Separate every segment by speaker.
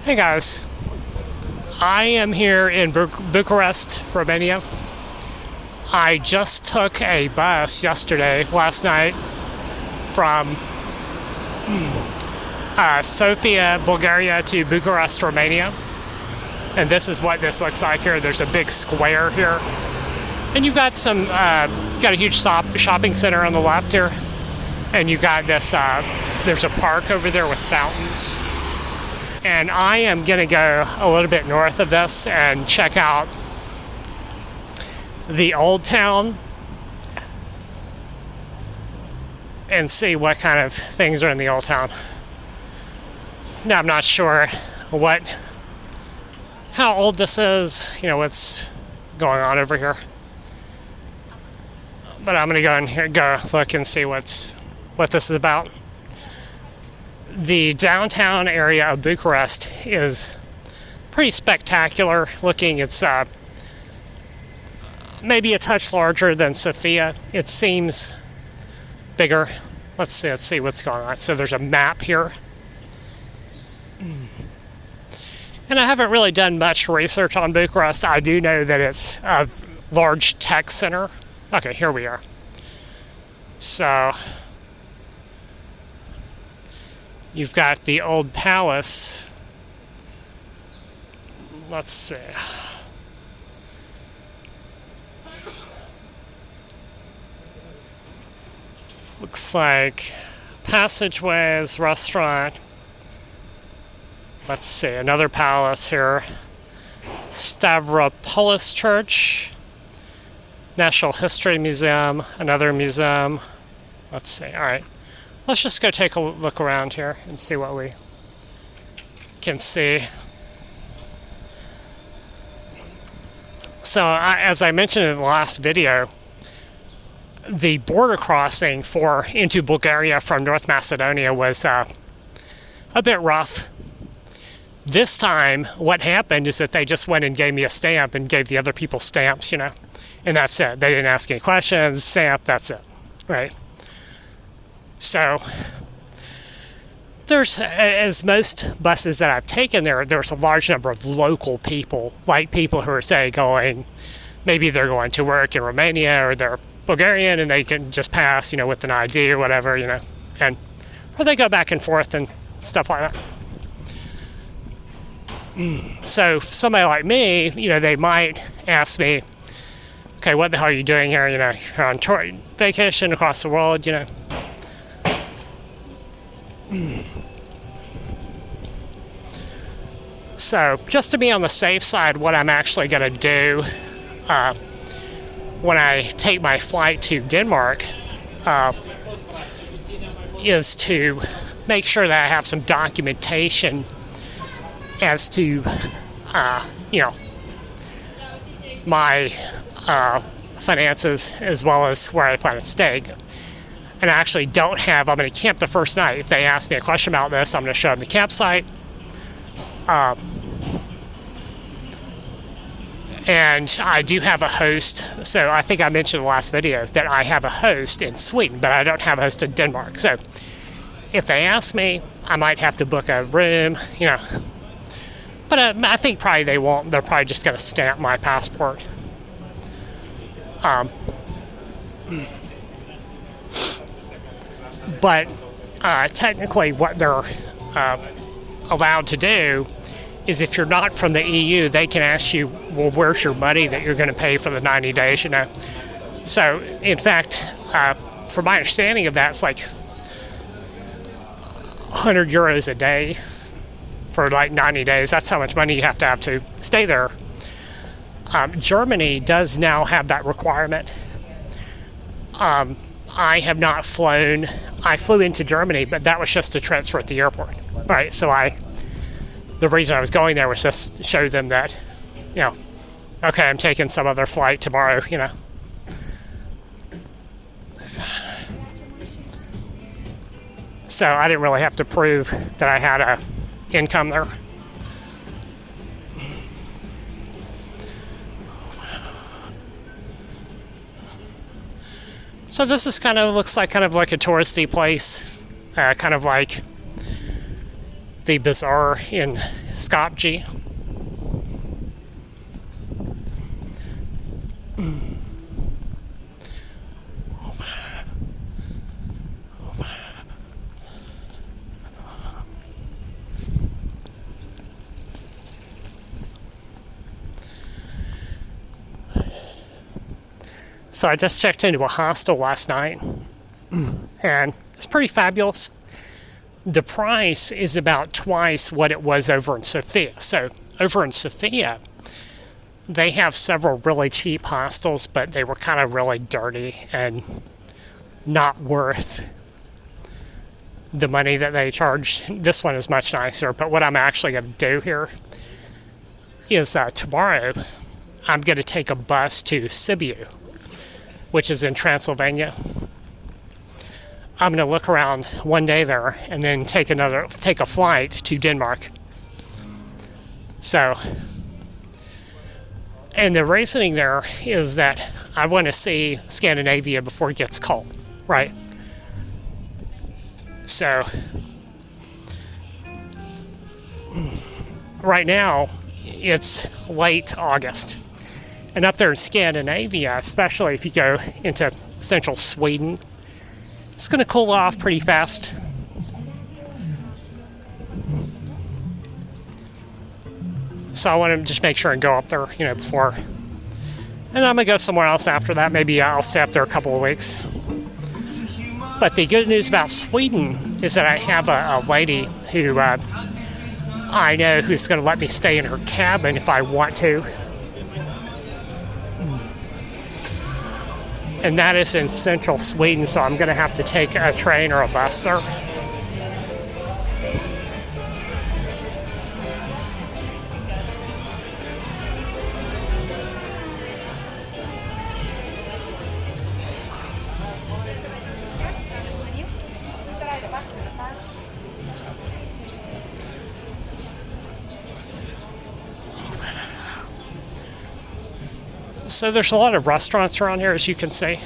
Speaker 1: Hey guys, I am here in Bucharest, Romania. I just took a bus last night, from Sofia, Bulgaria to Bucharest, Romania. And this is what this looks like here. There's a big square here. And you've got got a huge shopping center on the left here. And you've got this, there's a park over there with fountains. And I am gonna go a little bit north of this and check out the old town and see what kind of things are in the old town. Now, I'm not sure how old this is, what's going on over here. But I'm gonna go look and see what this is about. The downtown area of Bucharest is pretty spectacular looking. It's maybe a touch larger than Sofia. It seems bigger. Let's see what's going on. So there's a map here. And I haven't really done much research on Bucharest. I do know that it's a large tech center. Okay, here we are. So you've got the old palace. Let's see. Looks like passageways, restaurant. Let's see, another palace here. Stavropolis Church. National History Museum, another museum. Let's see, all right. Let's just go take a look around here and see what we can see. So, as I mentioned in the last video, the border crossing into Bulgaria from North Macedonia was a bit rough. This time, what happened is that they just went and gave me a stamp and gave the other people stamps, and that's it. They didn't ask any questions, stamp, that's it, right? So, there's, as most buses that I've taken there's a large number of local people, like people who are, say, maybe they're going to work in Romania or they're Bulgarian and they can just pass, with an ID or whatever, or they go back and forth and stuff like that. So, somebody like me, they might ask me, okay, what the hell are you doing here? You're on vacation across the world, So, just to be on the safe side, what I'm actually going to do when I take my flight to Denmark is to make sure that I have some documentation as to, my finances as well as where I plan to stay. And I actually I'm going to camp the first night. If they ask me a question about this, I'm going to show them the campsite. And I do have a host. So I think I mentioned in the last video that I have a host in Sweden, but I don't have a host in Denmark. So if they ask me, I might have to book a room, But I think probably they won't. They're probably just going to stamp my passport. But technically what they're allowed to do is if you're not from the EU, they can ask you, well, where's your money that you're going to pay for the 90 days, So, in fact, from my understanding of that, it's like 100 euros a day for like 90 days. That's how much money you have to stay there. Germany does now have that requirement. I have not flown. I flew into Germany, but that was just to transfer at the airport. Right, so the reason I was going there was just to show them that, okay, I'm taking some other flight tomorrow, So I didn't really have to prove that I had a income there. So this is looks like kind of like a touristy place, kind of like the bazaar in Skopje. So I just checked into a hostel last night, and it's pretty fabulous. The price is about twice what it was over in Sofia. So over in Sofia, they have several really cheap hostels, but they were kind of really dirty and not worth the money that they charge. This one is much nicer, but what I'm actually going to do here is tomorrow I'm going to take a bus to Sibiu, which is in Transylvania. I'm going to look around one day there and then take a flight to Denmark. So, and the reasoning there is that I want to see Scandinavia before it gets cold, right? So, right now, it's late August. And up there in Scandinavia, especially if you go into central Sweden, it's going to cool off pretty fast. So I want to just make sure and go up there, before. And I'm going to go somewhere else after that. Maybe I'll stay up there a couple of weeks. But the good news about Sweden is that I have a lady who I know who's going to let me stay in her cabin if I want to. And that is in central Sweden, so I'm going to have to take a train or a bus there. So there's a lot of restaurants around here, as you can see.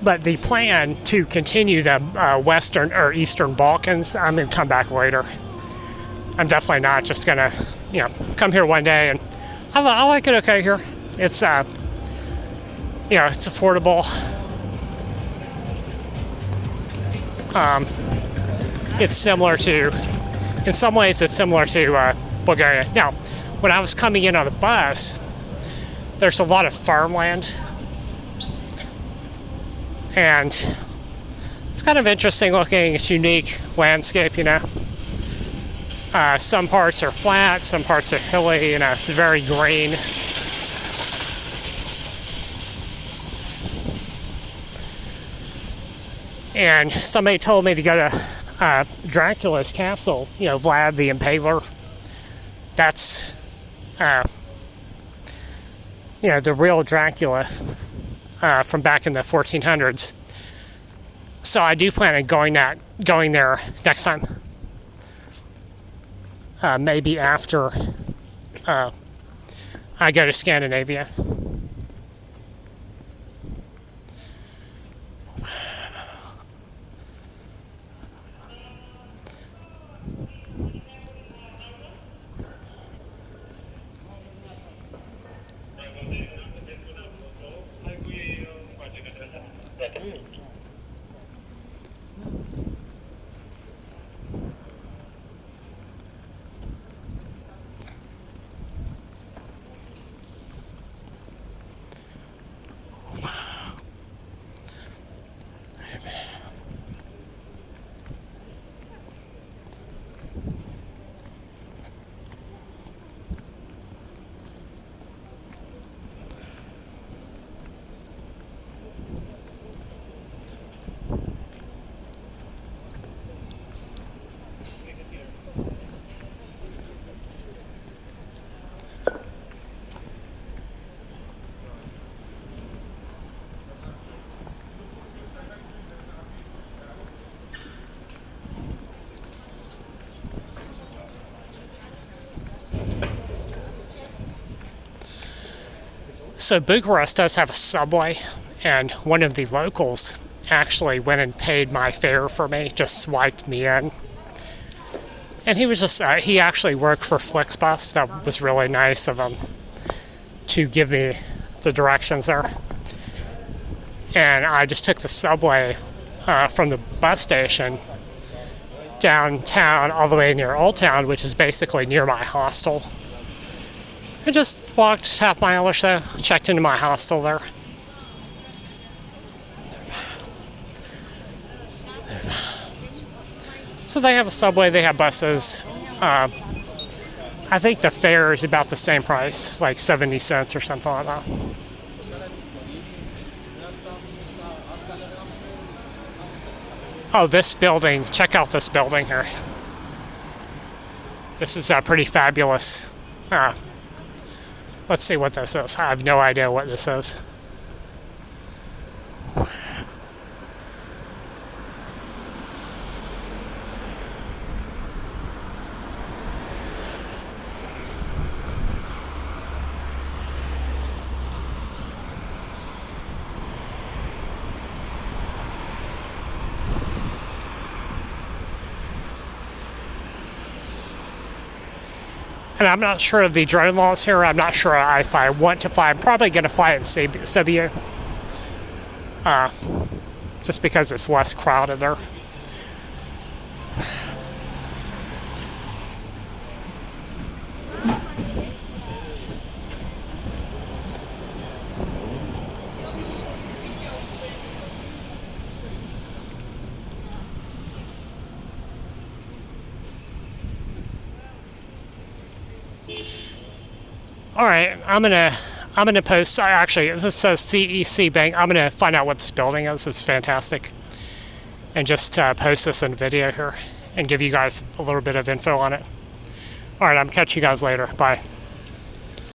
Speaker 1: But the plan to continue the Western or Eastern Balkans, I'm going to come back later. I'm definitely not just going to, come here one day. And I like it okay here. It's, it's affordable. It's similar to, in some ways, it's similar to Bulgaria. Now, when I was coming in on the bus, there's a lot of farmland. And it's kind of interesting looking. It's unique landscape, Some parts are flat, some parts are hilly, it's very green. And somebody told me to go to Dracula's castle, Vlad the Impaler. That's, the real Dracula from back in the 1400s. So I do plan on going there next time. Maybe after I go to Scandinavia. So Bucharest does have a subway, and one of the locals actually went and paid my fare for me, just swiped me in. And he was just, he actually worked for Flixbus. That was really nice of him to give me the directions there. And I just took the subway from the bus station downtown all the way near Old Town, which is basically near my hostel. I just walked half mile or so, checked into my hostel there. So they have a subway, they have buses. I think the fare is about the same price, like 70 cents or something like that. Oh, this building, check out this building here. This is pretty fabulous. Let's see what this is. I have no idea what this is. And I'm not sure of the drone laws here. I'm not sure if I want to fly. I'm probably going to fly in Cebu. Just because it's less crowded there. All right, I'm gonna post. Actually, this says CEC Bank. I'm gonna find out what this building is. It's fantastic, and just post this in a video here and give you guys a little bit of info on it. All right, I'm catch you guys later. Bye.